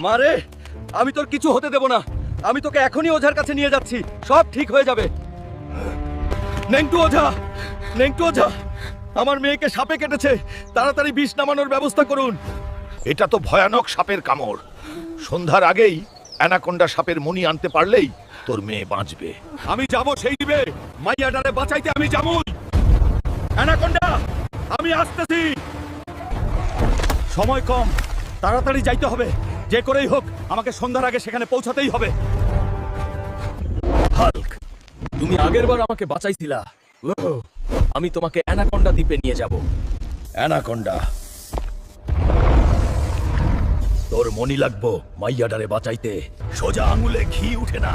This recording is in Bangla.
মারে, আমি তোর কিছু হতে দেব না। আমি তোকে এখনই ওঝার কাছে নিয়ে যাচ্ছি, সব ঠিক হয়ে যাবে। নেংটু ওঝা, নেংটু ওঝা, আমার মেয়েকে সাপে কেটেছে, তাড়াতাড়ি বিষ নামানোর ব্যবস্থা করুন। এটা তো ভয়ানক সাপের কামড়। সন্ধ্যার আগেই অ্যানাকোন্ডা সাপের মণি আনতে পারলেই তোর মেয়ে বাঁচবে। আমি যাব সেই দিবে, মাইয়াডারে বাঁচাইতে আমি যাবই। অ্যানাকোন্ডা, আমি আসতেছি। সময় কম, তাড়াতাড়ি যাইতে হবে। যে করেই হোক আমাকে সন্ধ্যার আগে সেখানে পৌঁছাতেই হবে। হাল্ক, তুমি আগেরবার আমাকে বাঁচাইছিলা। আমি তোমাকে অ্যানাকোন্ডা দ্বীপে নিয়ে যাব। অ্যানাকোন্ডা, তোর মনি লাগবো মাইয়াডারে বাঁচাইতে। সোজা আঙুলে ঘি উঠে না।